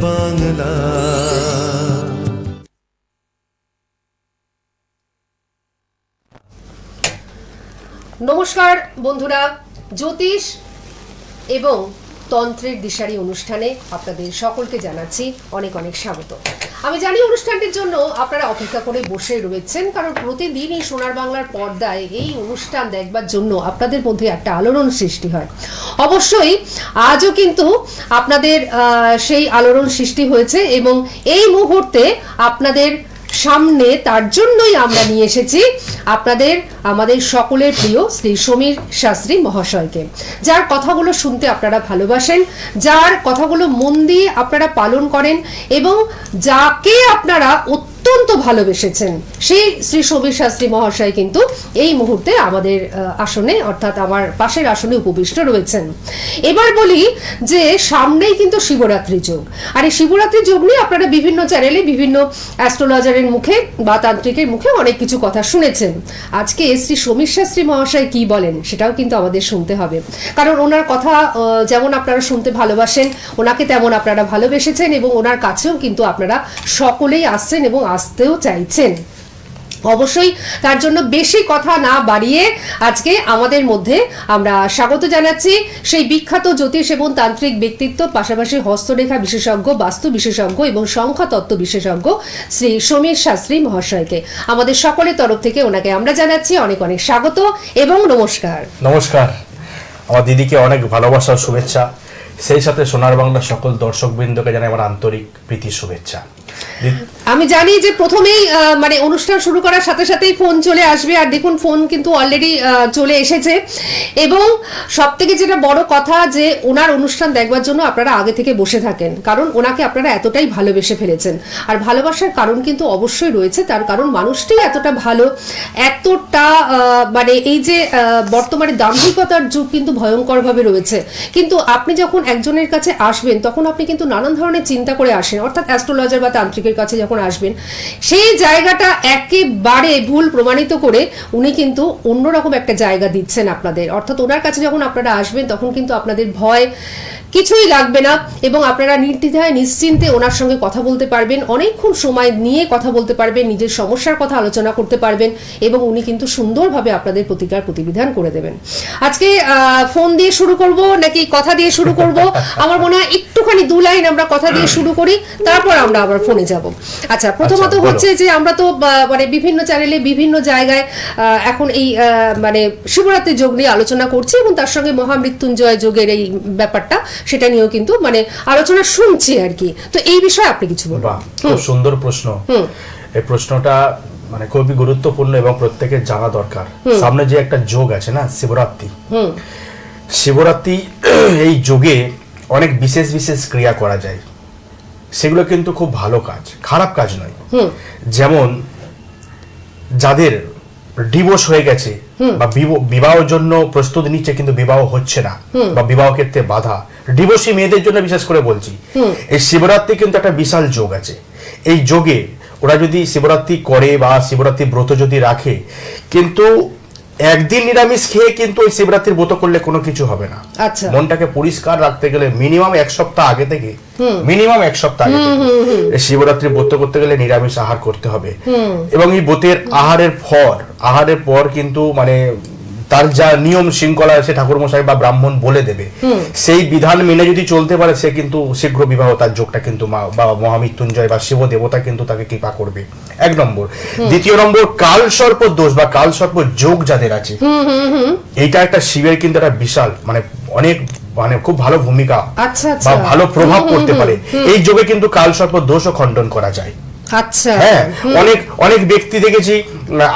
বাংলা। নমস্কার বন্ধুরা, জ্যোতিষ এবং তন্ত্রের দিশারি অনুষ্ঠানে আপনাদের সকলকে জানাচ্ছি অনেক অনেক স্বাগত। আমি জানি অনুষ্ঠানটির জন্য আপনারা অপেক্ষা করে বসে রয়েছেন, কারণ প্রতিদিন এই সোনার বাংলার পর্দায় এই অনুষ্ঠান দেখবার জন্য আপনাদের মধ্যে একটা আলোড়ন সৃষ্টি হয়। অবশ্যই আজও কিন্তু আপনাদের সেই আলোড়ন সৃষ্টি হয়েছে এবং এই মুহূর্তে আপনাদের সামনে তার জন্যই আমরা নিয়ে এসেছি আমাদের সকলের প্রিয় শ্রী সমীর শাস্ত্রী মহাশয়কে, যার কথাগুলো শুনতে আপনারা ভালোবাসেন, যার কথাগুলো মন দিয়ে আপনারা পালন করেন এবং যাকে আপনারা অত্যন্ত ভালোবেসেছেন, সেই শ্রী সমীর শাস্ত্রী মহাশয় কিন্তু এই মুহূর্তে আমাদের আসনে অর্থাৎ আমার পাশের আসনে উপবিষ্ট রয়েছেন। এবার বলি যে সামনেই কিন্তু শিবরাত্রি যোগ, আর এই শিবরাত্রি যোগ নিয়ে আপনারা বিভিন্ন চ্যানেলে বিভিন্ন অ্যাস্ট্রোলজারের মুখে বা তান্ত্রিকের মুখে অনেক কিছু কথা শুনেছেন। আজকে শ্রী সমীর শাস্ত্রী মহাশয় কি বলেন সেটাও কিন্তু আমাদের শুনতে হবে, কারণ ওনার কথা যেমন আপনারা শুনতে ভালোবাসেন, ওনাকে তেমন আপনারা ভালোবেসেছেন এবং ওনার কাছেও কিন্তু আপনারা সকলেই আসছেন এবং আসতেও চাইছেন। অবশ্যই তার জন্য বেশি কথা না বাড়িয়ে আজকে আমাদের মধ্যে আমরা স্বাগত জানাচ্ছি সেই বিখ্যাত জ্যোতিষ এবং তান্ত্রিক ব্যক্তিত্ব, পাশাপাশি হস্তরেখা বিশেষজ্ঞ, বাস্তু বিশেষজ্ঞ এবং সংখ্যা তত্ত্ব বিশেষজ্ঞ শ্রী সমীর শাস্ত্রী মহাশয়কে। আমাদের সকলের তরফ থেকে ওনাকে আমরা জানাচ্ছি অনেক অনেক স্বাগত এবং নমস্কার। নমস্কার। আমার দিদিকে অনেক ভালোবাসা ও শুভেচ্ছা, সেই সাথে সোনার বাংলার সকল দর্শকবৃন্দকে জানাই আমার আন্তরিক প্রীতি শুভেচ্ছা। আমি জানি যে প্রথমেই মানে অনুষ্ঠান শুরু করার সাথে সাথেই ফোন চলে আসবে, আর দেখুন ফোন কিন্তু অলরেডি চলে এসেছে। এবং সব থেকে যেটা বড় কথা যে ওনার অনুষ্ঠান দেখবার জন্য আপনারা আগে থেকে বসে থাকেন, কারণ ওনাকে আপনারা এতটাই ভালোবেসে ফেলেছেন। আর ভালোবাসার কারণ কিন্তু অবশ্যই রয়েছে, তার কারণ মানুষটাই এতটা ভালো, এতটা মানে এই যে বর্তমানে দাম্ভিকতার যুগ কিন্তু ভয়ঙ্করভাবে রয়েছে, কিন্তু আপনি যখন একজনের কাছে আসবেন তখন আপনি কিন্তু নানান ধরনের চিন্তা করে আসেন, অর্থাৎ অ্যাস্ট্রোলজার বা তান্ত্রিকের কাছে যখন আসবেন সেই জায়গাটা একেবারে ভুল প্রমাণিত করে উনি কিন্তু অন্যরকম একটা জায়গা দিচ্ছেন আপনাদের। অর্থাৎ ওনার কাছে যখন আপনারা আসবেন তখন কিন্তু আপনাদের ভয় কিছুই লাগবে না এবং আপনারা নির্দ্বিধায় নিশ্চিন্তে ওনার সঙ্গে কথা বলতে পারবেন, অনেকক্ষণ সময় নিয়ে কথা বলতে পারবেন, নিজের সমস্যার কথা আলোচনা করতে পারবেন এবং উনি কিন্তু সুন্দরভাবে আপনাদের প্রতিকার প্রতিবিধান করে দেবেন। আজকে ফোন দিয়ে শুরু করব নাকি কথা দিয়ে শুরু করব? আমার মনে হয় একটুখানি দু লাইন আমরা কথা দিয়ে শুরু করি, তারপর আমরা আবার ফোনে যাব। আচ্ছা, প্রথমত হচ্ছে যে আমরা তো মানে বিভিন্ন চ্যানেলে বিভিন্ন জায়গায় এখন এই মানে শিবরাত্রি যোগ নিয়ে আলোচনা করছি এবং তার সঙ্গে মহামৃত্যুঞ্জয় যোগের এই ব্যাপারটা সেটা নিয়েও কিন্তু মানে আলোচনা শুনছি আর কি। তো এই বিষয়ে আপনি কিছু বলুন। খুব সুন্দর প্রশ্ন। এই প্রশ্নটা মানে খুবই গুরুত্বপূর্ণ এবং প্রত্যেকের জানা দরকার। সামনে যে একটা যোগ আছে না, শিবরাত্রি, শিবরাত্রি এই যোগে অনেক বিশেষ বিশেষ ক্রিয়া করা যায়, সেগুলো কিন্তু খুব ভালো কাজ, খারাপ কাজ নয়। যেমন যাদের ডিভোর্স হয়ে গেছে বা বিবাহের জন্য প্রস্তুতি নিচ্ছে কিন্তু বিবাহ হচ্ছে না বা বিবাহ ক্ষেত্রে বাধা, ডিভোর্সি মেয়েদের জন্য বিশেষ করে বলছি, এই শিবরাত্রি কিন্তু একটা বিশাল যোগ আছে। এই যোগে ওরা যদি শিবরাত্রি করে বা শিবরাত্রি ব্রত যদি রাখে, কিন্তু একদিন নিরামিষ খেয়ে কিন্তু ওই শিবরাত্রির ব্রত করলে কোনো কিছু হবে না। আচ্ছা, মনটাকে পরিষ্কার রাখতে গেলে মিনিমাম এক সপ্তাহ আগে থেকে শিবরাত্রি ব্রত করতে গেলে নিরামিষ আহার করতে হবে। এবং এই ব্রতের আহারের পর কিন্তু মানে তার যা নিয়ম শৃঙ্খলা আছে ঠাকুর মশাই বা ব্রাহ্মণ বলে দেবে, সেই বিধান মেনে যদি চলতে পারে সে কিন্তু শীঘ্র বিবাহ, তার যোগটা কিন্তু বাবা মহামৃত্যুঞ্জয় বা শিব দেবতা কিন্তু তাকে কৃপা করবে। এক নম্বর। দ্বিতীয় নম্বর, কাল সর্প দোষ বা কাল সর্প যোগ যাদের আছে, এইটা একটা শিবের কিন্তু একটা বিশাল মানে অনেক মানে খুব ভালো ভূমিকা বা ভালো প্রভাব পড়তে পারে। এই যোগে কিন্তু কাল সর্প দোষও খণ্ডন করা যায়। আচ্ছা, হ্যাঁ, অনেক ব্যক্তি দেখেছি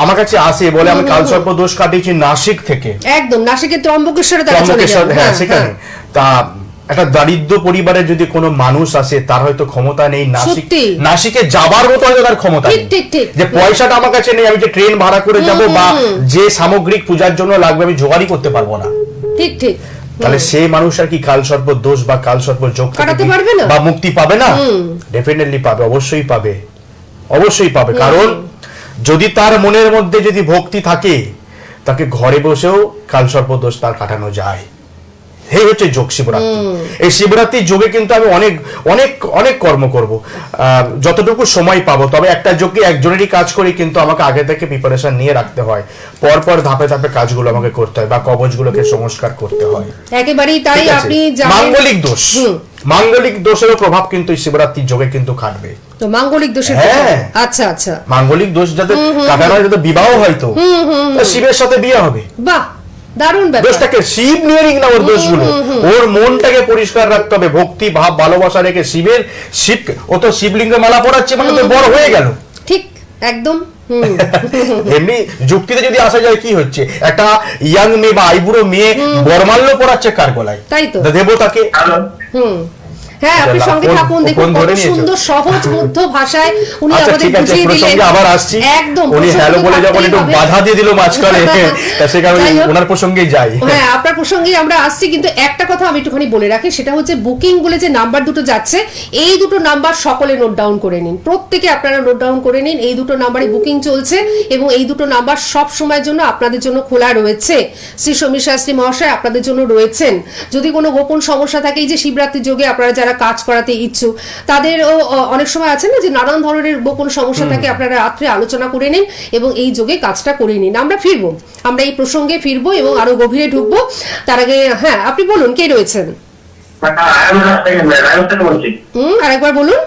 আমার কাছে আসে বলে আমি কাল সর্প দোষ কাটিয়েছি নাসিক থেকে, একদম নাসিকের ত্রম্বকেশ্বরে তারা চলে যায়। হ্যাঁ, সেখানে তা একটা দারিদ্র পরিবারের যদি কোনো মানুষ আসে, তার হয়তো ক্ষমতা নেই নাসিকে যাবার মতো, হয়তো তার ক্ষমতা নেই, যে পয়সাটা আমার কাছে নেই, আমি যে ট্রেন ভাড়া করে যাব বা যে সামগ্রিক পূজার জন্য লাগবে আমি জোগাড়ই করতে পারবো না। ঠিক ঠিক। তাহলে সেই মানুষ আর কি কাল সর্প দোষ বা কাল সর্প যোগ কাটাতে পারবে না বা মুক্তি পাবে না? ডেফিনেটলি পাবে, অবশ্যই পাবে, অবশ্যই পাবে। কারণ যদি তার মনের মধ্যে যদি ভক্তি থাকে, তাকে ঘরে বসেও কাল সর্প দোষ তার কাটানো যায়। এই হচ্ছে যোগ শিবরাত্রি। এই শিবরাত্রির যোগে কিন্তু আমি অনেক অনেক অনেক কর্ম করব, যতটুকু সময় পাবো। তবে একটা যোগে একজনেরই কাজ করি, কিন্তু আমাকে আগে থেকে প্রিপারেশন নিয়ে রাখতে হয়, পরপর ধাপে ধাপে কাজগুলো আমাকে করতে হয় বা কবচগুলোকে সংস্কার করতে হয়। একেবারেই তাই। ঠিক আছে? আপনি জানেন মাঙ্গলিক দোষ, মাঙ্গলিক দোষেরও প্রভাব কিন্তু এই শিবরাত্রির যোগে কিন্তু খাটবে। তো মাঙ্গলিক দোষের হ্যাঁ। আচ্ছা আচ্ছা, মাঙ্গলিক দোষ যাতে কাটানো হয়, যাতে বিবাহ হয়তো শিবের সাথে বিয়ে হবে। বাহ, দারুণ ব্যাপার। দোষটাকে শিব নিয়ে নিক না, ওর দোষগুলো। ওর মনটাকে পরিষ্কার রাখতে হবে, ভক্তি ভাব ভালোবাসা রেখে শিব ও তো শিবলিঙ্গে মালা পড়াচ্ছে মানে তো বড় হয়ে গেল। ঠিক, একদম। এমনি যুক্তিতে যদি আসা যায়, কি হচ্ছে, একটা ইয়াং মেয়ে বা আইবুড়ো মেয়ে বরমাল্য পড়াচ্ছে কার গলায়? তাই তো, দেবতাকে। হ্যাঁ, আপনি সঙ্গে থাকুন, দেখুন কত সুন্দর সহজ মধ্য ভাষায় উনি আচ্ছা, আমাদের ঠিক আছে, বুঝিয়ে দিলেন। প্রসঙ্গে আবার আসছি। একদম, উনি হ্যালো বলে যখন একটু হবে। বাধা দিয়ে দিল মাঝখানে, তা সে কারণে যাই হোক। ওনার প্রসঙ্গেই যাই। হ্যাঁ, আপনার প্রসঙ্গে আমরা আসছি, কিন্তু একটা কথা আমি একটুখানি বলে রাখি, সেটা হচ্ছে বুকিং বলে যে নাম্বার দুটো যাচ্ছে, এই দুটো নাম্বার সকলে নোট ডাউন করে নিন, প্রত্যেকে আপনারা নোট ডাউন করে নিন। এই দুটো নাম্বারে বুকিং চলছে এবং এই দুটো নাম্বার সব সময়ের জন্য আপনাদের জন্য খোলা রয়েছে। শ্রী সমীর শাস্ত্রী মহাশয় আপনাদের জন্য রয়েছেন। যদি কোনো গোপন সমস্যা থাকে, এই যে শিবরাত্রির যোগে আপনারা যারা কাজ করাতে ইচ্ছুক, তাদেরও অনেক সময় আছে না যে নানান ধরনের গোপন সমস্যা থাকে, আপনারা রাত্রে আলোচনা করে নিন এবং এই যোগে কাজটা করে নিন। আমরা ফিরবো, আমরা এই প্রসঙ্গে ফিরবো এবং আরো গভীরে ঢুকবো। তার আগে হ্যাঁ, আপনি বলুন কে রয়েছেন? আরেকবার বলুন।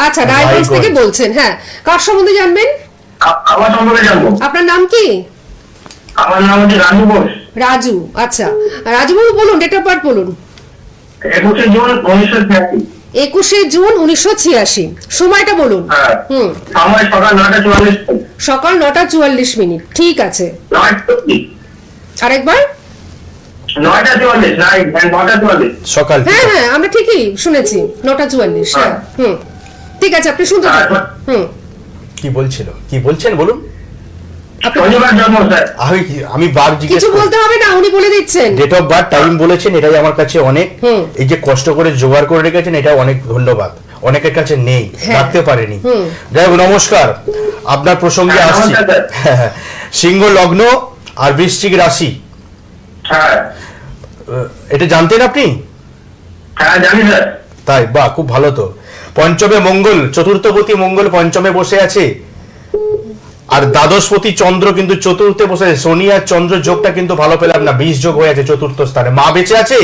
আচ্ছা, রায়গঞ্জ থেকে বলছেন। হ্যাঁ, কার সম্বন্ধে জানবেন? আমার সম্পর্কে জানবো। আপনার নাম কি? আমার নাম হচ্ছে রাজু ঘোষ। রাজু, আচ্ছা। রাজু বাবু বলুন, ডেট অফ বার্থ বলুন। 21 জুন 1986। 21 জুন 1986। সময়টা বলুন। সময় সকাল 9:44। সকাল 9:44। ঠিক আছে। 9:40। আরেকবার। 9:44, 9:44 সকাল। হ্যাঁ হ্যাঁ, আমরা ঠিকই শুনেছি, 9:44। হ্যাঁ, ঠিক আছে, আপনি শুনতে থাকুন। কি বলছিল, কি বলছেন বলুন। শনিবার জন্ম স্যার। আমি বার জিজ্ঞেস কিছু বলতে হবে না, উনি বলে দিচ্ছেন। ডেট অফ বার্থ, টাইম বলেছেন, এটাই আমার কাছে অনেক। এই যে কষ্ট করে জোগাড় করে রেখেছেন, এটা অনেক ধন্যবাদ। অনেকের কাছে নেই, রাখতে পারেনি। যাই হোক, নমস্কার। আপনার প্রসঙ্গে আসছি। সিংহ লগ্ন আর বৃশ্চিক রাশি, হ্যাঁ এটা জানতেন আপনি? হ্যাঁ জানি স্যার। তাই, বাহ, খুব ভালো তো। পঞ্চমে মঙ্গল, চতুর্থপতি মঙ্গল পঞ্চমে বসে আছে, আর দ্বাদশপতি চন্দ্র কিন্তু চতুর্থে বসে আছে। শনি আর চন্দ্র যোগটা কিন্তু ভালো পেলাম না, 20 যোগ হয়ে আছে চতুর্থ স্থানে। মা বেঁচে আছে?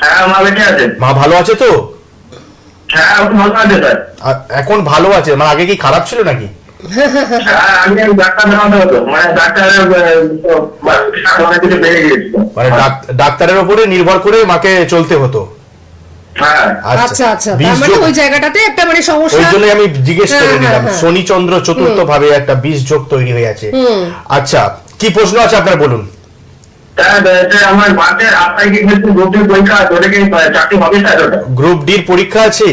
হ্যাঁ, মা বেঁচে আছে। মা ভালো আছে তো? হ্যাঁ, ভালো আছে স্যার। এখন ভালো আছে, মানে আগে কি খারাপ ছিল নাকি? হ্যাঁ, আমি ডাক্তার দেখাতে হতো, মানে ডাক্তারের অনেক কিছু বেড়ে গিয়েছিল, মানে ডাক্তারের উপরে নির্ভর করে মাকে চলতে হতো। হ্যাঁ আচ্ছা আচ্ছা, তার মানে ওই জায়গাটাতে একটা মানে সমস্যা। ওই জন্য আমি জিজ্ঞেস করে হ্যাঁ, নিলাম। হ্যাঁ। শনি চন্দ্র চতুর্থ ভাবে একটা 20 যোগ তৈরি হয়ে আছে। আচ্ছা, কি প্রশ্ন আছে আপনার বলুন। আমার মাসের 8 তারিখে কিন্তু গ্রুপ ডি পরীক্ষা আছে, ওটা কি চাকরি হবে স্যার? গ্রুপ ডির পরীক্ষা আছে?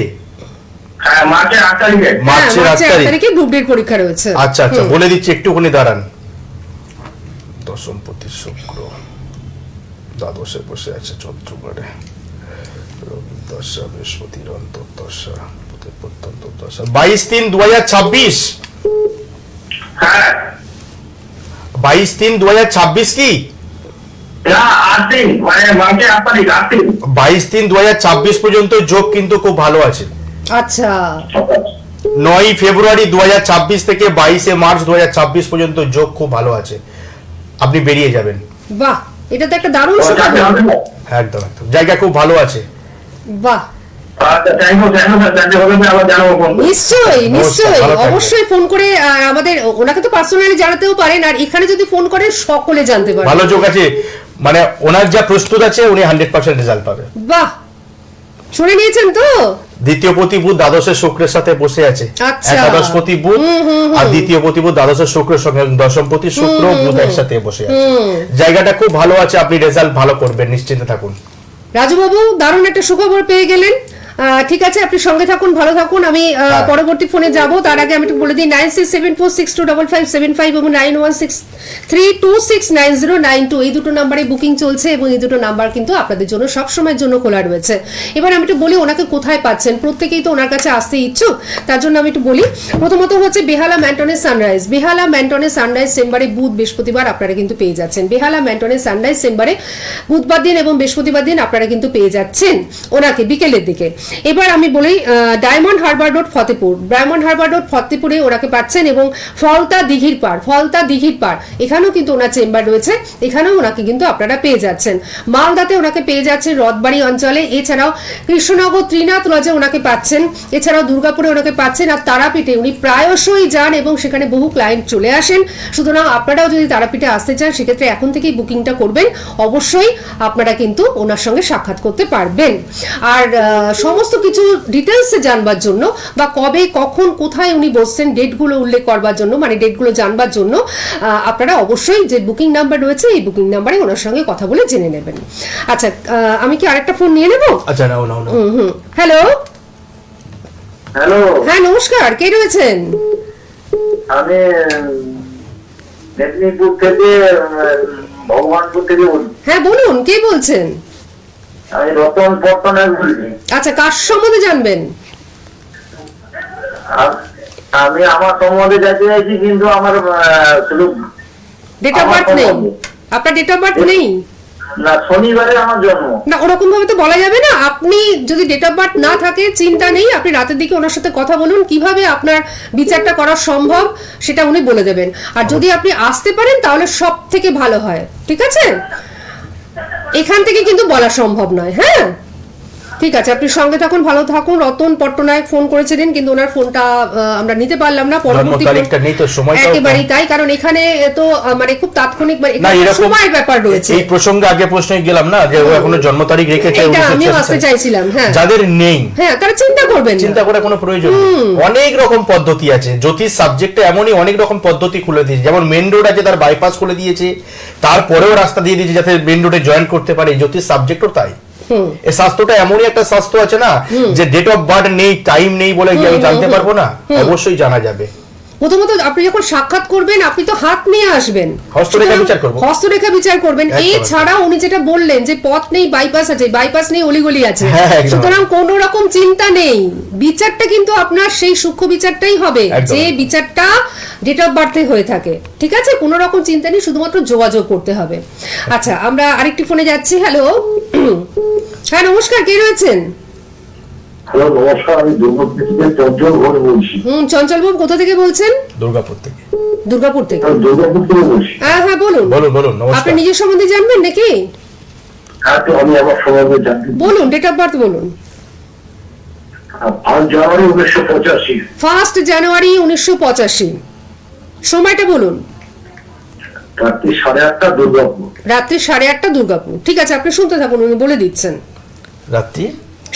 হ্যাঁ, মার্চের 8 তারিখে। মার্চের 8 তারিখে গ্রুপ ডির পরীক্ষা রয়েছে। আচ্ছা আচ্ছা, বলে দিচ্ছি, একটুখানি দাঁড়ান। দশমপতি শুক্র দ্বাদশে বসে আছে চন্দ্রগড়ে, রবি দশা, বৃহস্পতির অন্তর্দশা, বুধের প্রত্যন্তর্দশা। 22/3/2026। হ্যাঁ, 22/3/2026 কি? না 8 দিন, মানে মার্চের 8 তারিখ, 8 দিন। 22/3/2026 পর্যন্ত যোগ কিন্তু খুব ভালো আছে। আচ্ছা, 9 ফেব্রুয়ারি 2026 থেকে 22 মার্চ 2026 পর্যন্ত যোগ খুব ভালো আছে, আপনি বেরিয়ে যাবেন। বাহ, এটা তো একটা দারুণ চাকরি সুখবর। হবে না? একদম একদম, জায়গা খুব ভালো আছে। বাহ, আচ্ছা, থ্যাংক ইউ স্যার, চাকরি হবে না আবার জানাবো ফোন করে। নিশ্চয়ই নিশ্চয়ই, ভালো থাকবেন। অবশ্যই ফোন করে আমাদের, ওনাকে তো পার্সোনালি জানাতেও পারেন, আর এখানে যদি ফোন করেন সকলে জানতে পারেন। ভালো যোগ আছে, মানে ওনার যা প্রস্তুত আছে উনি 100% রেজাল্ট পাবে। বাহ, শুনে নিয়েছেন তো? দ্বিতীয় পতি বুধ দ্বাদশের শুক্রের সাথে বসে আছে। আচ্ছা। একাদশপতি বুধ আর দ্বিতীয় পতি বুধ দ্বাদশের শুক্রের সঙ্গে, দশমপতি শুক্র বুধ একসাথে বসে আছে। জায়গাটা খুব ভালো আছে, আপনি রেজাল্ট ভালো করবেন, নিশ্চিন্তে থাকুন। রাজুবাবু, দারুণ একটা সুখবর পেয়ে গেলেন। ঠিক আছে, আপনি সঙ্গে থাকুন, ভালো থাকুন। আমি পরবর্তী ফোনে যাব, তার আগে আমি একটু বলে দিই 9674625575 এবং 9163269092 এই দুটো নাম্বারে বুকিং চলছে এবং এই দুটো নাম্বার কিন্তু আপনাদের জন্য সব সময়ের জন্য খোলা রয়েছে। এবার আমি একটু বলি ওনাকে কোথায় পাচ্ছেন, প্রত্যেকেই তো ওনার কাছে আসতে ইচ্ছুক, তার জন্য আমি একটু বলি। প্রথমত হচ্ছে বেহালা ম্যান্টনের সানরাইজ, বেহালা ম্যান্টনের সানরাইজ চেম্বারে বুধ বৃহস্পতিবার আপনারা কিন্তু পেয়ে যাচ্ছেন। বেহালা ম্যান্টনের সানরাইজ চেম্বারে বুধবার দিন এবং বৃহস্পতিবার দিন আপনারা কিন্তু পেয়ে যাচ্ছেন ওনাকে বিকেলের দিকে। এবার আমি বলি ডায়মন্ড হারবার রোড ফতেপুর, ডায়মন্ড হারবার রোড ফতেপুরে ওনাকে পাচ্ছেন এবং ফলতা দিঘির পাড়, ফলতা দিঘির পাড় এখানেও কিন্তু ওনার চেম্বার রয়েছে, এখানেও ওনাকে কিন্তু আপনারা পেয়ে যাচ্ছেন। মালদাতে ওনাকে পেয়ে যাচ্ছেন রথবাড়ি অঞ্চলে, এছাড়াও কৃষ্ণনগর ত্রিনাথ লজে ওনাকে পাচ্ছেন, এছাড়াও দুর্গাপুরে ওনাকে পাচ্ছেন, আর তারাপীঠে উনি প্রায়শই যান এবং সেখানে বহু ক্লায়েন্ট চলে আসেন। সুতরাং আপনারাও যদি তারাপীঠে আসতে চান সেক্ষেত্রে এখন থেকেই বুকিংটা করবেন, অবশ্যই আপনারা কিন্তু ওনার সঙ্গে সাক্ষাৎ করতে পারবেন। আর সমস্ত কিছু ডিটেলসে জানবার জন্য বা কবে কখন কোথায় উনি বসছেন ডেটগুলো উল্লেখ করবার জন্য, মানে ডেটগুলো জানবার জন্য আপনারা অবশ্যই যে বুকিং নাম্বার রয়েছে এই বুকিং নাম্বারে ওনার সঙ্গে কথা বলে জেনে নেবেন। আচ্ছা, আমি কি আরেকটা ফোন নিয়ে নেব? আচ্ছা, নাও। হ্যালো হ্যালো, হ্যাঁ নমস্কার, কে রয়েছেন? আমি মেদিনীপুর থেকে ভগবানপুর থেকে বলছি। হ্যাঁ বলুন, কে বলছেন? আমি রতন পট্টনায়ক বলছি। আচ্ছা, কার সম্বন্ধে জানবেন? আমি আমার সম্বন্ধে জানতে চাইছি, কিন্তু আমার শুধু ডেট অফ বার্থ নেই আপনার? ডেট অফ বার্থ নেই? না, শনিবারে আমার জন্ম। না, ওরকম ভাবে তো বলা যাবে না। আপনি যদি ডেট অফ বার্থ না থাকে চিন্তা নেই, আপনি রাতের দিকে ওনার সাথে কথা বলুন, কিভাবে আপনার বিচারটা করা সম্ভব সেটা উনি বলে দেবেন। আর যদি আপনি আসতে পারেন তাহলে সব থেকে ভালো হয়, ঠিক আছে? এখান থেকে কিন্তু বলা সম্ভব নয়। হ্যাঁ ঠিক আছে, আপনি সঙ্গে থাকুন, ভালো থাকুন। রতন পট্টনায়ক ফোন করেছিলেন কিন্তু ওনার ফোনটা আমরা নিতে পারলাম না, পরবর্তী একেবারেই তাই, কারণ এখানে তো মানে খুব তাৎক্ষণিক সময়ের ব্যাপার রয়েছে। এই প্রসঙ্গে আগে প্রশ্নে গেলাম না যে ও এখনো জন্ম তারিখ রেখেছে, এটা আমিও আসতে চাইছিলাম। হ্যাঁ, যাদের নেই হ্যাঁ তারা চিন্তা করবেন, চিন্তা করার কোনো প্রয়োজন নেই। অনেক রকম পদ্ধতি আছে, জ্যোতিষ সাবজেক্টে এমনই অনেক রকম পদ্ধতি খুলে দিয়েছে। যেমন মেন রোড আছে, তার বাইপাস খুলে দিয়েছে, তারপরেও রাস্তা দিয়ে দিয়েছে যাতে মেন রোডে জয়েন করতে পারে। জ্যোতিষ সাবজেক্টও তাই। এই শাস্ত্রটা এমনই একটা শাস্ত্র আছে না যে ডেট অফ বার্থ নেই, টাইম নেই বলে কি আমি জানতে পারবো না? অবশ্যই জানা যাবে। প্রথমত আপনি যখন সাক্ষাৎ করবেন আপনি তো হাত নিয়ে আসবেন, হস্তরেখা বিচার করব, হস্তরেখা বিচার করবেন। এছাড়া উনি যেটা বললেন যে পথ নেই, বাইপাস আছে, বাইপাস নেই, অলিগলি আছে, সুতরাং কোনো রকম চিন্তা নেই। বিচারটা কিন্তু আপনার সেই সূক্ষ্ম বিচারটাই হবে যে বিচারটা ডেট অফ বার্থে হয়ে থাকে, ঠিক আছে? কোনো রকম চিন্তা নেই, শুধুমাত্র যোগাযোগ করতে হবে। আচ্ছা, আমরা আরেকটি ফোনে যাচ্ছি। হ্যালো হ্যাঁ নমস্কার, কে রয়েছেন? হ্যালো নমস্কার, আমি দুর্গাপুর থেকে চঞ্চল ঘোষ বলছি। চঞ্চল বাবু কোথা থেকে বলছেন? দুর্গাপুর থেকে। দুর্গাপুর থেকে? দুর্গাপুর থেকে বলছি। হ্যাঁ হ্যাঁ বলুন বলুন। আপনি নিজের সম্বন্ধে জানবেন নাকি? হ্যাঁ, তো আমি আমার সম্বন্ধে জানতে। বলুন, ডেট অফ বার্থ বলুন। 5 জানুয়ারি 1985। 1 জানুয়ারি 1985। সময়টা বলুন। রাত্রি 8:30 দুর্গাপুর। রাত্রি 8:30 দুর্গাপুর, ঠিক আছে, আপনি শুনতে থাকুন, উনি বলে দিচ্ছেন। রাত্রি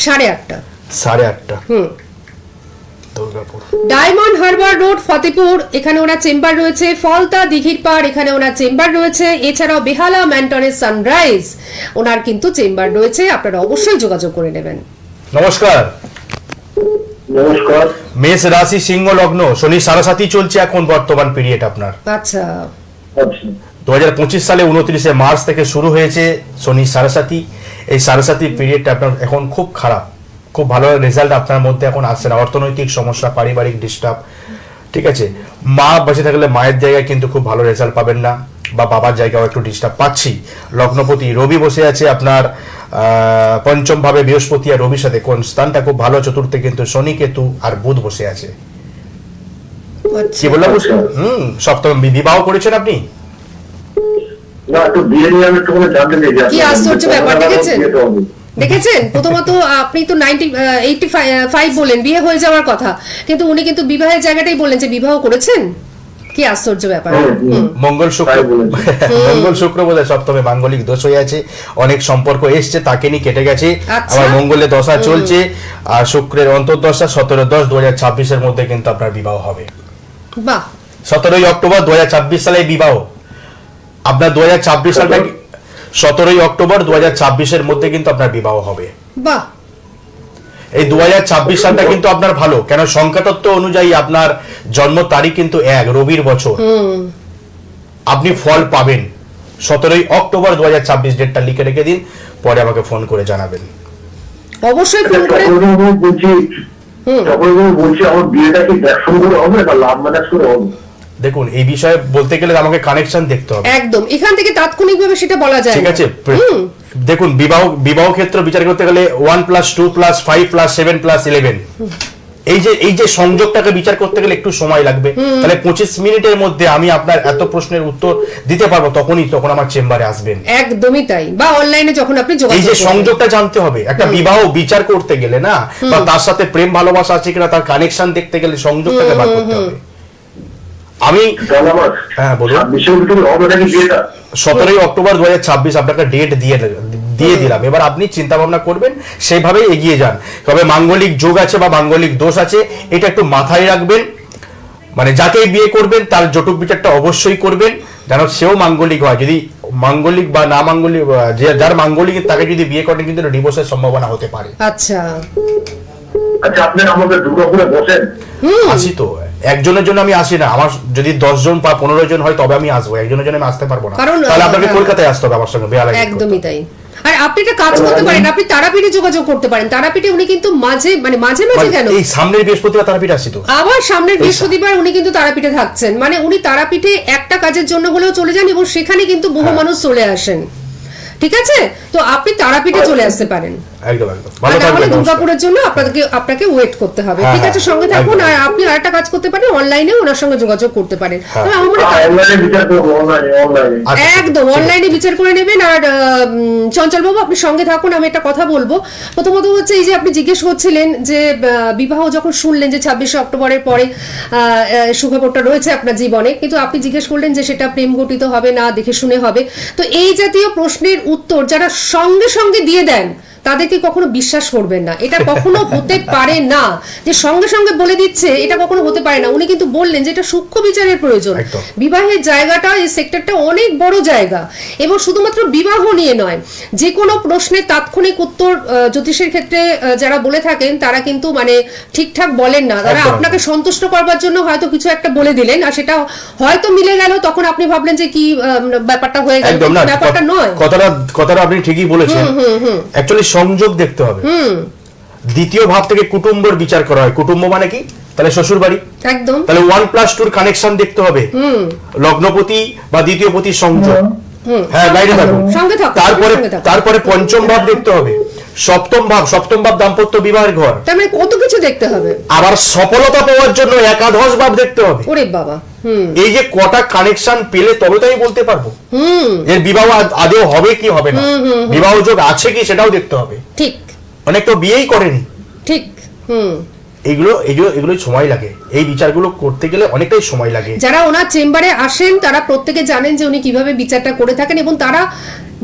8:30। 8:30 দুর্গাপুর, ডায়মন্ড হারবার রোড ফতেপুর, এখানে ওনার চেম্বার রয়েছে। ফলতা দিঘির পাড়, এখানে ওনার চেম্বার রয়েছে। এছাড়াও বেহালা ম্যান্টনের সানরাইজ ওনার কিন্তু চেম্বার রয়েছে, আপনারা অবশ্যই যোগাযোগ করে নেবেন। নমস্কার। নমস্কার। মেষ রাশি, সিংহ লগ্ন, শনি সাড়ে চলছে এখন বর্তমান পিরিয়ড আপনার। আচ্ছা, 2025 সালে 29 মার্চ থেকে শুরু হয়েছে শনি সাড়ে। এই সাড়ে পিরিয়ডটা আপনার এখন খুব খারাপ, খুব ভালো রেজাল্ট আপনার মধ্যে এখন আসছে না। অর্থনৈতিক সমস্যা, পারিবারিক ডিস্টার্ব, ঠিক আছে? মা বেঁচে থাকলে মায়ের জায়গায় কিন্তু খুব ভালো রেজাল্ট পাবেন না, বা বাবার জায়গাও একটু ডিস্টার্ব পাচ্ছি। লগ্নপতি রবি বসে আছে আপনার পঞ্চম ভাবে, বৃহস্পতি আর রবির সাথে কোন স্থানটা খুব ভালো, চতুর্থে কিন্তু শনি কেতু আর বুধ বসে আছে। কি বললাম? সপ্তম। বিবাহ করেছেন আপনি? না, তো বিয়ে নিয়ে আমি একটু জানতে চাই। কি আশ্চর্য ব্যাপার, দেখেছেন? প্রথমত আপনি তো 85 বলেন বিয়ে হয়ে যাওয়ার কথা, কিন্তু উনি কিন্তু বিবাহের জায়গাটাই বললেন যে বিবাহ করেছেন। কি আশ্চর্য ব্যাপার। মঙ্গল শুক্র বোধহয় সপ্তমে মাঙ্গলিক দোষ হয়ে আছে, অনেক সম্পর্ক এসছে, তাকে নিয়ে কেটে গেছে। আবার মঙ্গলের দশা চলছে আর শুক্রের অন্তর্দশা। 17/10/2026 মধ্যে কিন্তু আপনার বিবাহ হবে। বাহ। 17 অক্টোবর 2026 সালে বিবাহ আপনার। 2026 সালটা 17 অক্টোবর 2026 মধ্যে কিন্তু আপনার বিবাহ হবে। বাহ। এই 2026 সালটা কিন্তু আপনার ভালো, কেন সংখ্যাতত্ত্ব অনুযায়ী আপনার জন্ম তারিখ কিন্তু 1 রবির বছর। আপনি ফল পাবেন 17 অক্টোবর 2026, ডেটটা লিখে রেখে দিন, পরে আমাকে ফোন করে জানাবেন। অবশ্যই ফোন করে। বলছি আমার বিয়েটা কি ব্যবসা করে হবে না লাভ ম্যানেজ করে হবে? দেখুন, এই বিষয়ে বলতে গেলে আমাকে কানেকশন দেখতে হবে একদম, এখান থেকে তাৎক্ষণিকভাবে সেটা বলা যায় ঠিক না। আছে। দেখুন, বিবাহ ক্ষেত্র বিচার করতে গেলে 1+2+5+7+11, এই যে সংযোগটাকে বিচার করতে গেলে একটু সময় লাগবে। তাহলে 25 মিনিটের মধ্যে আমি আপনার এত প্রশ্নের উত্তর দিতে পারবো, তখন আমার চেম্বারে আসবেন। একদমই তাই, বা অনলাইনে যখন আপনি এই যোগাযোগ যে করবেন। সংযোগটা জানতে হবে, একটা বিবাহ বিচার করতে গেলে না, বা তার সাথে প্রেম ভালোবাসা আছে কিনা তার কানেকশন দেখতে গেলে সংযোগটাকে বার করতে হবে। আমি হ্যাঁ বলুন। 17 অক্টোবর 2026 আপনাকে ডেট দিয়ে দিলাম। এবার আপনি চিন্তা ভাবনা করবেন, সেইভাবে এগিয়ে যান। তবে মাঙ্গলিক যোগ আছে বা মাঙ্গলিক দোষ আছে, এটা একটু মাথায় রাখবেন। মানে যাকেই বিয়ে করবেন তার জটক বিচারটা অবশ্যই করবেন, যেন সেও মাঙ্গলিক হয়। যদি মাঙ্গলিক বা না মাঙ্গলিক, যার মাঙ্গলিক তাকে যদি বিয়ে করেন কিন্তু ডিভোর্সের সম্ভাবনা হতে পারে। আচ্ছা আচ্ছা, আপনি আমাদের দুর্গাপুরে বসেন? আসি তো, একজনের জন্য আমি আসি না, আমার যদি 10 জন বা 15 জন হয় তবে আমি আসবো, একজনের জন্য আমি আসতে পারবো না। কারণ তাহলে আপনাকে কলকাতায় আসতে হবে আমার সঙ্গে। একদমই তাই। আর আপনি একটা কাজ করতে পারেন, আপনি তারাপীঠে যোগাযোগ করতে পারেন। তারাপীঠে উনি কিন্তু মাঝে কেন, এই সামনের বৃহস্পতিবার তারাপীঠে আসি তো। আবার সামনের বৃহস্পতিবার উনি কিন্তু তারাপীঠে থাকছেন। মানে উনি তারাপীঠে একটা কাজের জন্য হলেও চলে যান, এবং সেখানে কিন্তু বহু মানুষ চলে আসেন। ঠিক আছে, তো আপনি তারাপীঠে চলে আসতে পারেন। একদম একদম, ভালো তাহলে থাকবেন। দুর্গাপুরের জন্য আপনাকে ওয়েট করতে হবে। হ্যাঁ, ঠিক আছে, হ্যাঁ, সঙ্গে থাকুন। একদম। আর আপনি আরেকটা কাজ করতে পারেন, অনলাইনে ওনার সঙ্গে যোগাযোগ করতে পারেন। হ্যাঁ। তবে আমার মনে হয় অনলাইনে বিচার করবো, অনলাইনে আচ্ছা, একদম ঠিক আছে। অনলাইনে বিচার করে নেবেন। আর চঞ্চল বাবু, আপনি সঙ্গে থাকুন, আমি একটা কথা বলবো। প্রথমত হচ্ছে, এই যে আপনি জিজ্ঞেস করছিলেন যে বিবাহ যখন শুনলেন যে 26 অক্টোবরের পরে সুখবরটা রয়েছে আপনার জীবনে, কিন্তু আপনি জিজ্ঞেস করলেন যে সেটা প্রেম গঠিত হবে না দেখে শুনে হবে। তো এই জাতীয় প্রশ্নের উত্তর যারা সঙ্গে সঙ্গে দিয়ে দেন তাদেরকে কখনো বিশ্বাস করবেন না। এটা কখনো হতে পারে না যে সঙ্গে সঙ্গে বলে দিচ্ছে, এটা কখনো হতে পারে না। উনি কিন্তু বললেন যে এটা সূক্ষ্ম বিচারের প্রয়োজন। একদম। বিবাহের জায়গাটা, এই সেক্টরটা অনেক বড় জায়গা, এবং শুধুমাত্র বিবাহ নিয়ে নয়, যে কোনো প্রশ্নের তাৎক্ষণিক উত্তর জ্যোতিষের ক্ষেত্রে যারা বলে থাকেন তারা কিন্তু মানে ঠিকঠাক বলেন না। তারা একদম। আপনাকে সন্তুষ্ট করবার জন্য হয়তো কিছু একটা বলে দিলেন, আর সেটা হয়তো মিলে গেল, তখন আপনি ভাবলেন যে কি ব্যাপারটা হয়ে গেল, একদম না, কিন্তু ব্যাপারটা নয়। কথাটা আপনি ঠিকই বলেছেন। অ্যাকচুয়ালি সংযোগ দেখতে হবে। দ্বিতীয় ভাব থেকে কুটুম্বর বিচার করা হয়। কুটুম্ব মানে কি? তাহলে শ্বশুর বাড়ি। একদম। তাহলে 1+2 কানেকশন দেখতে হবে, লগ্নপতি বা দ্বিতীয়পতির সংযোগ। হ্যাঁ, লাইনে থাকুন। সঙ্গে থাকুন, তারপরে সঙ্গে থাকুন। তারপরে পঞ্চম ভাব দেখতে হবে, সপ্তম ভাব দাম্পত্য বিবাহের ঘর। তার মানে কত কিছু দেখতে হবে। আবার সফলতা পাওয়ার জন্য একাদশ ভাব দেখতে হবে। ওরে বাবা, এই যে কটা কানেকশন পেলে তবে তো আমি বলতে পারবো এর বিবাহ আদৌ হবে কি হবে না, বিবাহ যোগ আছে কি সেটাও দেখতে হবে। ঠিক অনেক তো বিয়েই করেনি। ঠিক। এগুলো সময় লাগে, এই বিচারগুলো করতে গেলে অনেকটাই সময় লাগে। যারা ওনার চেম্বারে আসেন তারা প্রত্যেকে জানেন যে উনি কিভাবে বিচারটা করে থাকেন, এবং তারা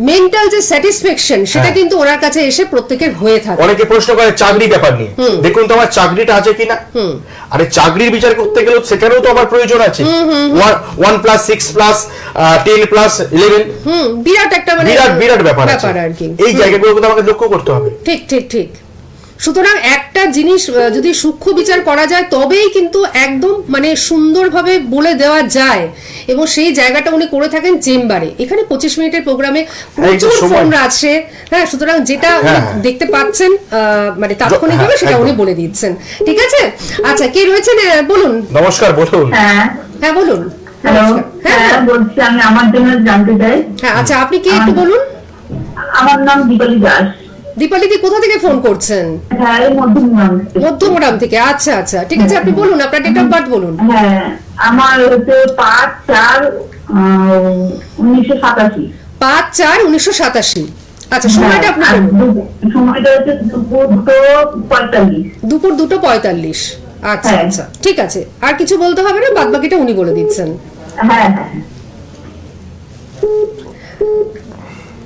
মেন্টাল যে স্যাটিসফ্যাকশন সেটা কিন্তু ওনার কাছে এসে প্রত্যেকের হয়ে থাকে। অনেকে প্রশ্ন করে চাকরি ব্যাপার নিয়ে, দেখুন তো আমার চাকরিটা আছে কিনা। আরে চাকরির বিচার করতে গেলে সেখানেও তো আমার প্রয়োজন আছে। 1+6+10+11 বিরাট একটা মানে বিরাট ব্যাপার আছে আর কি। এই জায়গাগুলো কিন্তু আমাকে লক্ষ্য করতে হবে। ঠিক ঠিক ঠিক। সুতরাং একটা জিনিস যদি সূক্ষ্ম বিচার করা যায় তবেই কিন্তু একদম মানে সুন্দরভাবে বলে দেওয়া যায়, এবং সেই জায়গাটা উনি করে থাকেন চেম্বারে। এখানে 25 মিনিটের প্রোগ্রামে প্রচুর ফোন আছে। হ্যাঁ, সুতরাং যেটা উনি দেখতে পাচ্ছেন মানে তাৎক্ষণিকভাবে সেটা উনি বলে দিচ্ছেন। ঠিক আছে, আচ্ছা, কে রয়েছেন বলুন। নমস্কার, বলুন। হ্যাঁ বলুন। হ্যালো, হ্যাঁ হ্যাঁ বলছি, আমি আমার জন্য জানতে চাই। হ্যাঁ, আচ্ছা, আপনি কি একটু বলুন। আমার নাম দীপালি দাস। দীপালি দি, কোথা থেকে ফোন করছেন? হ্যাঁ, এই মধ্যমগ্রাম থেকে। মধ্যমগ্রাম থেকে। আচ্ছা আচ্ছা, ঠিক আছে, আপনি বলুন, আপনার ডেট অফ বার্থ বলুন। হ্যাঁ, আমার হচ্ছে 5/4/1987। 5/4/1987। আচ্ছা, সময়টা আপনি আর বলুন। সময়টা হচ্ছে দুপুর 2:45। দুপুর 2:45। আচ্ছা হ্যাঁ। আচ্ছা, ঠিক আছে, আর কিছু বলতে হবে না, বাদ বাকিটা উনি বলে দিচ্ছেন। হ্যাঁ হ্যাঁ।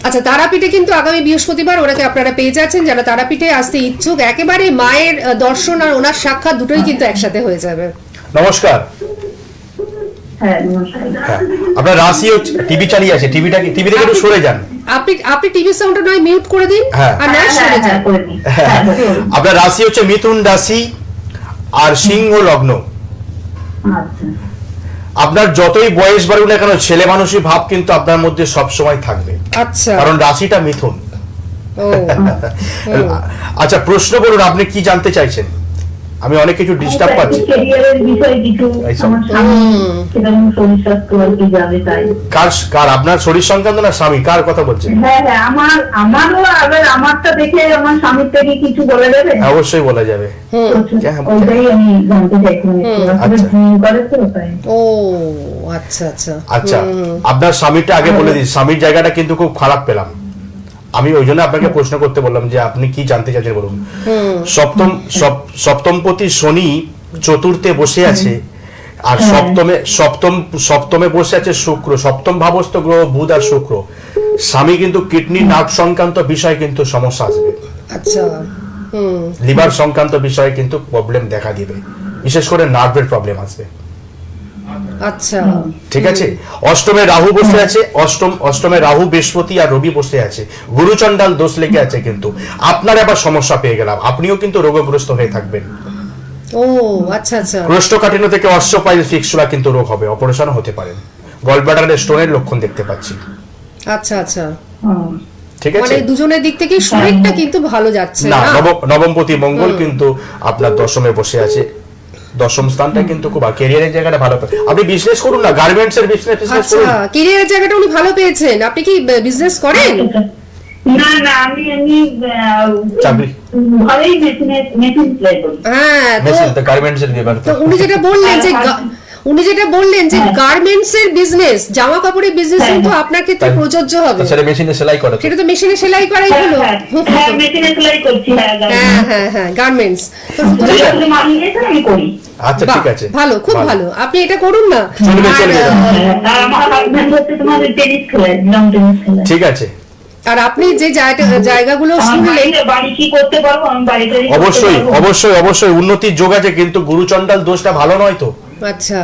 আচ্ছা, তারাপীঠে কিন্তু আগামী বৃহস্পতিবার ওনাকে আপনারা পেয়ে যাচ্ছেন। যারা তারাপীঠে আসতে ইচ্ছুক, একেবারে মায়ের দর্শন আর ওনার সাক্ষাৎ দুটোই কিন্তু একসাথে হয়ে যাবে। নমস্কার। হ্যাঁ নমস্কার। হ্যাঁ, আপনার রাশি হচ্ছে, টিভি চালিয়ে আছে, টিভি থেকে একটু সরে যান। আপনি টিভি সাউন্ডটা নয় মিউট করে দিন হ্যাঁ। আর নয় সরে যান। করে দিই। হ্যাঁ, বলুন। আপনার রাশি হচ্ছে মিথুন রাশি আর সিংহ লগ্ন। আচ্ছা আপনার যতই বয়স বাড়ুক না কেন, ছেলে মানুষই ভাব কিন্তু আপনার মধ্যে সব সময় থাকবে, আচ্ছা কারণ রাশিটা মিথুন। ও আচ্ছা, প্রশ্ন করুন, আপনি কি জানতে চাইছেন? আমি অনেক কিছু ডিস্টার্ব পাচ্ছি। ক্যারিয়ারের বিষয়ে কিছু এইসব। আমার স্বামী সেরকম শরীর স্বাস্থ্য আর কি জানে তাই। কার আপনার শরীর সংক্রান্ত না স্বামী, কার কথা বলছেন? হ্যাঁ হ্যাঁ আমারও আবার আমারটা দেখে আমার স্বামীর থেকে কিছু বলা যাবে? অবশ্যই বলা যাবে। হ্যাঁ, ওইটাই আমি জানতে চাইছিলাম একটু। আসলে আচ্ছা। ঘুম করে তো তাই। ও আচ্ছা আচ্ছা আচ্ছা, আপনার স্বামীটা আগে বলে দিই, স্বামীর জায়গাটা কিন্তু খুব খারাপ পেলাম আমি, ওই জন্য আপনাকে প্রশ্ন করতে বললাম যে আপনি কি জানতে চাইছেন বলুন। সপ্তমপতি শনি চতুর্থে বসে আছে, আর সপ্তমে বসে আছে শুক্র, সপ্তম ভাবস্থ গ্রহ বুধ আর শুক্র। স্বামী কিন্তু কিডনি নার্ভ সংক্রান্ত বিষয়ে কিন্তু সমস্যা আসবে, আচ্ছা লিভার সংক্রান্ত বিষয়ে কিন্তু প্রবলেম দেখা দিবে, বিশেষ করে নার্ভের প্রবলেম আসবে। আচ্ছা ঠিক আছে, অষ্টমে রাহু বসে আছে, অষ্টমে রাহু বৃহস্পতি আর রবি বসে আছে, গুরুচণ্ডাল দোষ লেগে আছে, কিন্তু আপনার আবার সমস্যা পেয়ে গেলাম, আপনিও কিন্তু রোগগ্রস্ত হয়ে থাকবেন। ও আচ্ছা আচ্ছা কোষ্ঠকাঠিন্য থেকে অস্টিওপাইল ফিক্সুলা কিন্তু রোগ হবে, অপারেশন হতে পারেন, গলব্লাডারে স্টোনের লক্ষণ দেখতে পাচ্ছি। আচ্ছা আচ্ছা হুম। ঠিক মানে আছে, দুজনের দিক থেকে শরীরটা কিন্তু ভালো যাচ্ছে না না। নবমপতি মঙ্গল কিন্তু আপনার দশমে বসে আছে, দশম স্থানটা কিন্তু খুব ক্যারিয়ারের জায়গাটা ভালো। আপনি বিজনেস করুন না, গার্মেন্টস এর বিজনেস আচ্ছা করুন। ক্যারিয়ারের জায়গাটা উনি ভালো পেয়েছেন, আপনি কি বিজনেস করেন? না না আমি চাকরি ঘরেই মেশিন সেলাই করি। হ্যাঁ তো মেশিন তো গার্মেন্টস এর ব্যাপার তো। তো উনি যেটা বললেন যে গার্মেন্টস এর বিজনেস, জামা কাপড়ের বিজনেস কিন্তু আপনার ক্ষেত্রে তাই। প্রযোজ্য হবে। সেটা মেশিনে সেলাই করে তো। সেটা তো মেশিনে সেলাই করাই হ্যাঁ হলো। হ্যাঁ মেশিনে সেলাই করছি। হ্যাঁ গার্মেন্টস। ঠিক আছে। মানিয়ে গেছে আমি করি। আচ্ছা ঠিক আছে, ভালো, খুব ভালো, আপনি এটা করুন না। চলবে, আর, চলবে। আর আমার হাজবেন্ড হচ্ছে তোমার টেনিস খেলায়, লং টেনিস খেলায়। ঠিক আছে, আর আপনি যে জায়গাগুলো আমার শুনলেন, বাড়ি কি করতে পারবো? আমি বাড়িতে অবশ্যই উন্নতির যোগ আছে, কিন্তু গুরুচণ্ডাল দোষটা ভালো নয় তো। আচ্ছা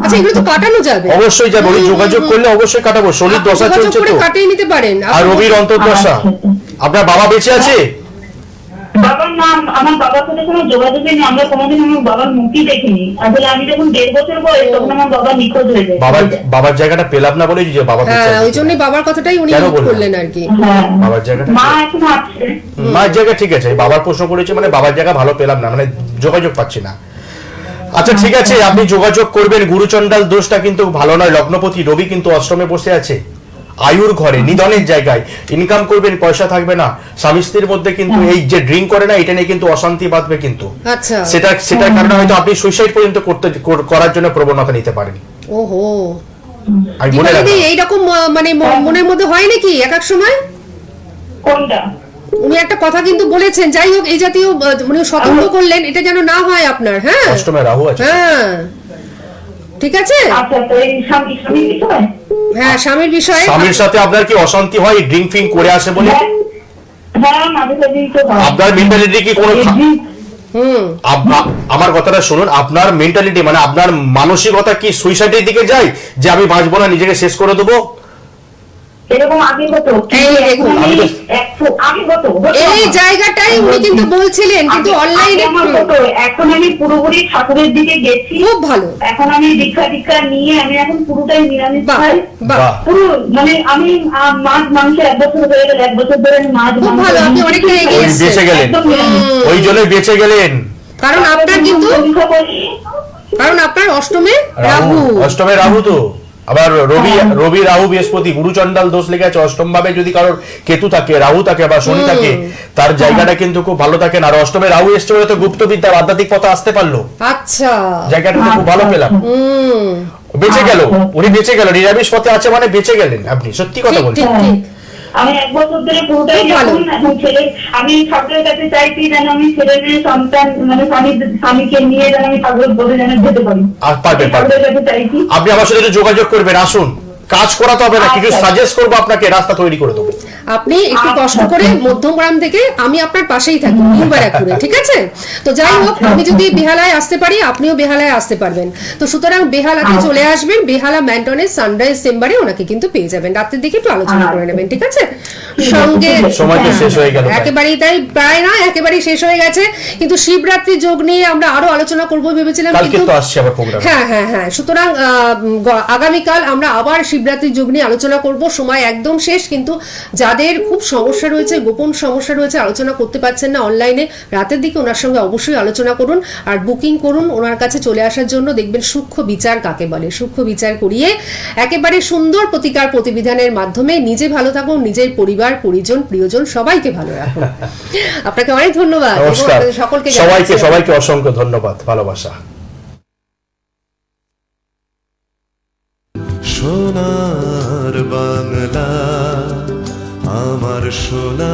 আচ্ছা এগুলো তো কাটানো যাবে। অবশ্যই যাবে, ওই যোগাযোগ করলে অবশ্যই কাটাবো, শনির দশা যোগাযোগ চলছে করে তো, কাটিয়ে নিতে পারেন। আর রবির অন্তর্দশা। আপনার বাবা বেঁচে আছে? বাবার নাম, আমার বাবার সাথে কোনো যোগাযোগই নেই, আমরা কোনোদিন আমার বাবার মুখই দেখিনি। আসলে আমি যখন 1.5 বছর বয়স তখন আমার বাবা নিখোঁজ হয়ে যায়। বাবার জায়গাটা পেলাম না বলেই যে বাবা বেঁচে হ্যাঁ আছে। ওই জন্যই বাবার কথাটাই উনি কেন নোট বললেন? করলেন আর কি। হ্যাঁ বাবার জায়গাটা মা এখন আছে। মায়ের জায়গা ঠিক আছে, বাবার প্রশ্ন করেছে মানে বাবার জায়গা ভালো পেলাম না, মানে যোগাযোগ পাচ্ছি না। আচ্ছা ঠিক আছে, আপনি যোগাযোগ করবেন। গুরুচণ্ডাল দোষটা কিন্তু ভালো নয়, লগ্নপতি রবি কিন্তু অষ্টমে বসে আছে, আয়ুর ঘরে, নিধনের জায়গায়, ইনকাম করবেন, পয়সা থাকবে না, স্বামী স্ত্রীর মধ্যে কিন্তু এই যে ড্রিঙ্ক করে না, এটা নিয়ে কিন্তু অশান্তি বাঁধবে কিন্তু। আচ্ছা সেটার কারণে হয়তো আপনি সুইসাইড পর্যন্ত করার জন্য প্রবণতা নিতে পারেন। ওহো আমি বলে দীপালি রাখলাম। এইরকম মানে মনের মধ্যে হয় নাকি এক এক সময়? কোনটা? উনি একটা কথা কিন্তু বলেছেন, যাই হোক এই জাতীয় মানে সতর্ক করলেন, এটা যেন না হয় আপনার। হ্যাঁ অষ্টমে রাহু আছে। হ্যাঁ ঠিক আছে। আচ্ছা তো এই স্বামী বিষয়? হ্যাঁ স্বামীর বিষয়ে। স্বামীর সাথে আপনার কি অশান্তি হয় ড্রিঙ্ক ফিং করে আসে বলে? হ্যাঁ মাঝে সাঝেই তো হয়। আপনার মেন্টালিটি কি কোনো হুম আমার কথাটা শুনুন, আপনার মেন্টালিটি মানে আপনার মানসিকতা কি সুইসাইডের দিকে যায়, যে আমি বাঁচবো না, নিজেকে শেষ করে দেবো? এরকম আগে হতো, এই দেখুন, আগে হতো। এই জায়গাটাই উনি কিন্তু বলছিলেন, কিন্তু অনলাইনে আমার হতো, এখন আমি পুরোপুরি ঠাকুরের দিকে গেছি। খুব ভালো। এখন আমি দীক্ষা নিয়ে আমি এখন পুরোটাই নিরামিষ বাহ খাই। বাহ পুরো মানে আমি মাছ মাংস 1 বছর হয়ে গেল, 1 বছর ধরে আমি মাছ খুব মাংস ভালো, আপনি অনেকটা এগিয়ে ওই বেঁচে গেলেন, একদম নিরামিষ। ওই জন্যই বেঁচে গেলেন। কারণ আপনার কিন্তু পরীক্ষা করি। আপনার অষ্টমে রাহু। অষ্টমে রাহু তো, আবার রবি রাহু বৃহস্পতি, গুরুচণ্ডাল দোষ লেগে আছে। অষ্টম ভাবে যদি কারোর কেতু থাকে, রাহু থাকে বা শনি থাকে, তার জায়গাটা কিন্তু খুব ভালো থাকে না। আর অষ্টমে রাহু এসছে বলে তো গুপ্ত বিদ্যা আধ্যাত্মিক পথে আসতে পারলো, আচ্ছা জায়গাটা তো খুব ভালো পেলাম। বেঁচে গেল, উনি বেঁচে গেল, নিরামিষ পথে আছে মানে বেঁচে গেলেন আপনি, সত্যি কথা ঠিক বলছেন। ঠিক ঠিক। আমি 1 বছর ধরে পুরোটাই খুব ভালো। এখন ছেলে, আমি ঠাকুরের কাছে চাইছি যেন আমি ছেলে মেয়ে সন্তান মানে স্বামীকে নিয়ে যেন আমি ঠাকুরের বলে যেন যেতে পারি। আর পারবেন। ঠাকুরের কাছে চাইছি। আপনি আমার সাথে একটু যোগাযোগ করবেন, আসুন কাজ করাতে হবে না, কিছু আচ্ছা। সাজেস্ট করবো আপনাকে, রাস্তা তৈরি করে দেবো। আপনি একটু কষ্ট করে মধ্যমগ্রাম থেকে, আমি আপনার পাশেই থাকি নিউ ব্যারাকপুরে, ঠিক আছে? তো যাই হোক, আমি যদি বেহালায় আসতে পারি, আপনিও বেহালায় আসতে পারবেন। তো সুতরাং বেহালাতে চলে আসবেন, বেহালা ম্যান্টনের সানরাইজ চেম্বারে ওনাকে কিন্তু পেয়ে যাবেন। রাত্রের দিকে একটু আলোচনা করে নেবেন, ঠিক আছে? সঙ্গে সময় তো শেষ হয়ে গেল প্রায়। একেবারেই তাই, প্রায় না একেবারেই শেষ হয়ে গেছে, কিন্তু শিবরাত্রি যোগ নিয়ে আমরা আরো আলোচনা করবো ভেবেছিলাম, কালকে কিন্তু তো আসছে আবার প্রোগ্রাম। হ্যাঁ, সুতরাং আগামীকাল আমরা আবার শিবরাত্রি যোগ নিয়ে আলোচনা করব। সময় একদম শেষ, কিন্তু যাদের খুব সমস্যা রয়েছে, গোপন সমস্যা রয়েছে, আলোচনা করতে পারছেন না অনলাইনে, রাতের দিকে ওনার সঙ্গে অবশ্যই আলোচনা করুন আর বুকিং করুন ওনার কাছে চলে আসার জন্য। দেখবেন সূক্ষ্ম বিচার কাকে বলে, সূক্ষ্ম বিচার করিয়ে একেবারে সুন্দর প্রতিকার প্রতিবিধানের মাধ্যমে নিজে ভালো থাকুন, নিজের পরিবার পরিজন প্রিয়জন সবাইকে ভালো রাখুন। আপনাকে অনেক ধন্যবাদ এবং নমস্কার আপনাদের সকলকে সবাইকে, জানাচ্ছি সবাইকে অসংখ্য ধন্যবাদ, ভালোবাসা। সোনার বাংলা আমার সোনা।